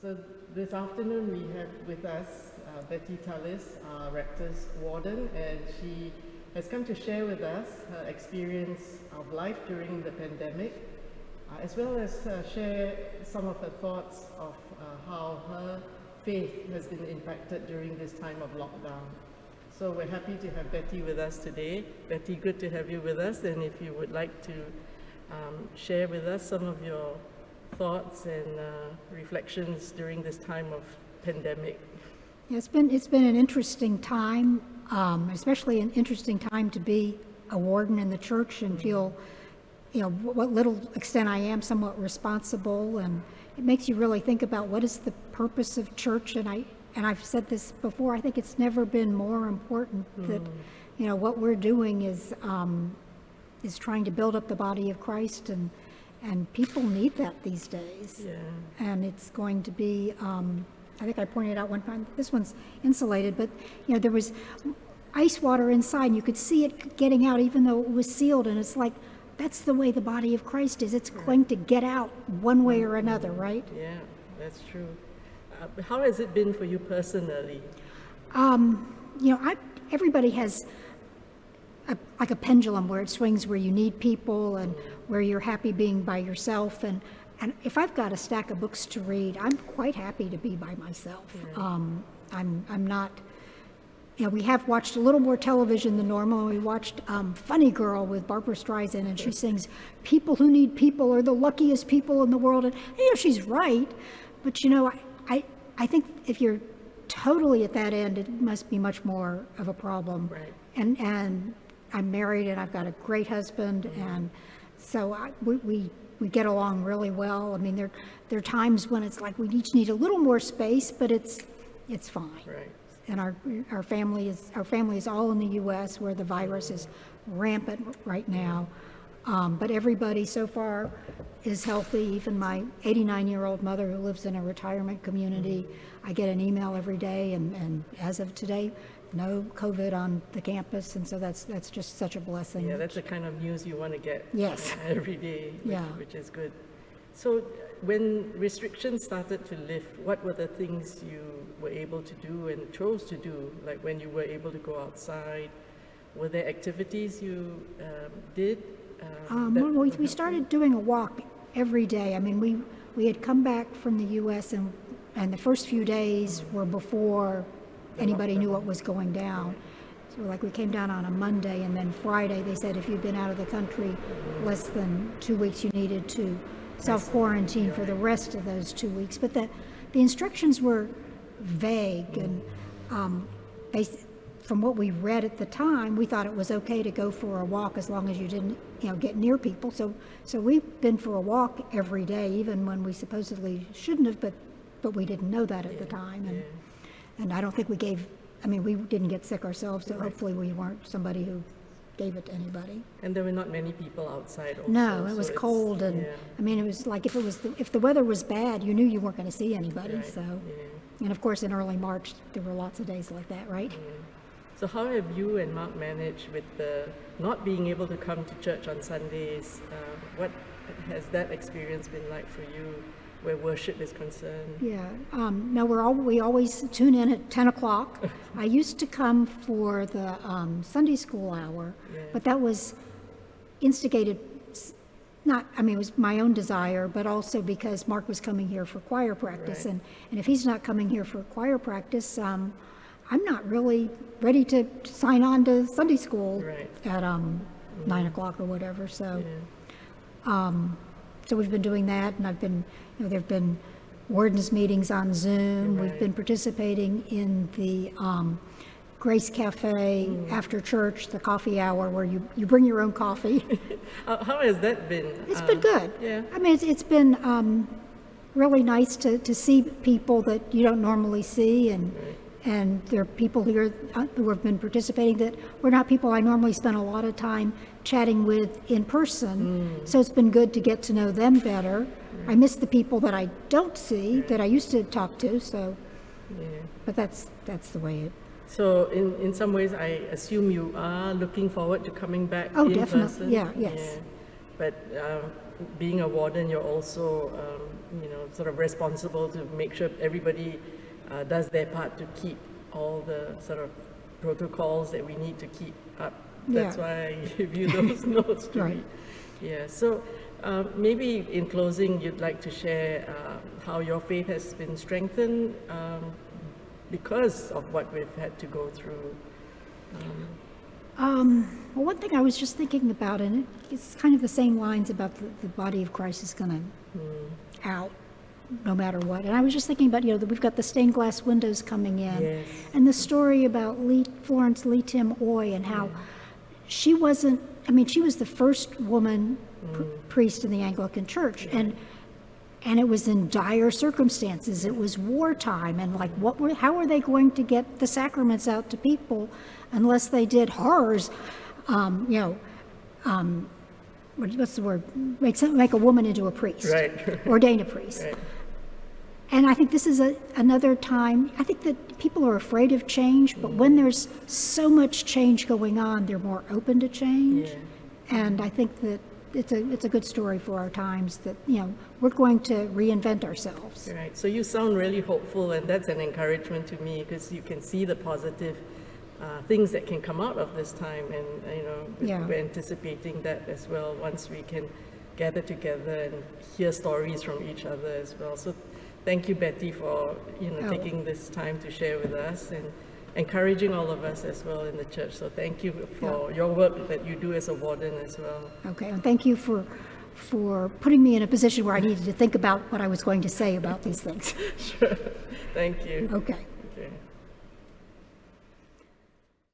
So this afternoon we have with us Bettie Tullis, our Rector's Warden, and she has come to share with us her experience of life during the pandemic, as well as share some of her thoughts of how her faith has been impacted during this time of lockdown. So we're happy to have Bettie with us today. Bettie, good to have you with us, and if you would like to share with us some of your thoughts and reflections during this time of pandemic. It's been an interesting time, especially an interesting time to be a warden in the church and feel, what little extent I am, somewhat responsible, and it makes you really think about what is the purpose of church. And I've said this before. I think it's never been more important that, what we're doing is trying to build up the body of Christ, and people need that these days. Yeah. And it's going to be, I think I pointed out one time, this one's insulated, but there was ice water inside and you could see it getting out even though it was sealed, and it's like, that's the way the body of Christ is. It's going to get out one way or another, right? Yeah, that's true. How has it been for you personally? Everybody has like a pendulum where it swings, where you need people and where you're happy being by yourself. And if I've got a stack of books to read, I'm quite happy to be by myself. Yeah. I'm not, we have watched a little more television than normal. We watched Funny Girl with Barbara Streisand, and she sings, "People who need people are the luckiest people in the world." And she's right, but I think if you're totally at that end, it must be much more of a problem. Right. And I'm married and I've got a great husband, and so we get along really well. I mean, there are times when it's like we each need a little more space, but it's fine. Right. And our family is all in the U.S. where the virus is rampant right now, but everybody so far is healthy. Even my 89-year-old mother who lives in a retirement community, I get an email every day, and as of today, no COVID on the campus, and so that's just such a blessing. Yeah, that's the kind of news you want to get. Yes. Every day, Yeah. which is good. So when restrictions started to lift, what were the things you were able to do and chose to do? Like when you were able to go outside, were there activities you did? We started doing a walk every day. I mean, we had come back from the U.S. and the first few days were before anybody knew what was going down. So we came down on a Monday, and then Friday they said if you'd been out of the country less than 2 weeks, you needed to self-quarantine for the rest of those 2 weeks. But the instructions were vague, and from what we read at the time, we thought it was okay to go for a walk as long as you didn't get near people. So we've been for a walk every day, even when we supposedly shouldn't have, but we didn't know that at the time. And I don't think we didn't get sick ourselves, so hopefully we weren't somebody who gave it to anybody. And there were not many people outside also. No, it was cold, and it was like if the weather was bad, you knew you weren't going to see anybody. Right. So, and of course in early March there were lots of days like that, right? So how have you and Mark managed with the not being able to come to church on Sundays? What has that experience been like for you, where worship is concerned? Yeah, no, we always tune in at 10 o'clock. I used to come for the Sunday school hour, but that was instigated, it was my own desire, but also because Mark was coming here for choir practice. Right. And if he's not coming here for choir practice, I'm not really ready to sign on to Sunday school at 9 o'clock or whatever. So, so we've been doing that, and I've been, there've been wardens meetings on Zoom. Right. We've been participating in the Grace Cafe after church, the coffee hour, where you bring your own coffee. How has that been? It's been good. Yeah. I mean, it's been really nice to see people that you don't normally see, and there are people who have been participating that were not people I normally spend a lot of time chatting with in person. So it's been good to get to know them better. I miss the people that I don't see that I used to talk to. So, but that's the way it. So in some ways, I assume you are looking forward to coming back in definitely. person. Yeah. Yes. But being a warden, you're also, sort of responsible to make sure everybody does their part to keep all the sort of protocols that we need to keep up. That's why I give you those notes to read. Yeah, so maybe in closing, you'd like to share how your faith has been strengthened because of what we've had to go through. Well, one thing I was just thinking about, and it's kind of the same lines about the body of Christ is going to out no matter what. And I was just thinking about, that we've got the stained glass windows coming in, and the story about Florence Lee Tim Oy and how she wasn't, she was the first woman priest in the Anglican Church, and it was in dire circumstances. It was wartime, and like, how are they going to get the sacraments out to people unless they did horrors? What's the word? Make a woman into a priest, ordain a priest. Right. And I think this is another time. I think that people are afraid of change, but when there's so much change going on, they're more open to change. And I think that it's a good story for our times that, we're going to reinvent ourselves. Right. So you sound really hopeful, and that's an encouragement to me, because you can see the positive things that can come out of this time, and we're anticipating that as well once we can gather together and hear stories from each other as well. So thank you, Betty, for taking this time to share with us and encouraging all of us as well in the church. So thank you for your work that you do as a warden as well. Okay, and thank you for putting me in a position where I needed to think about what I was going to say about these things. Sure. Thank you. Okay.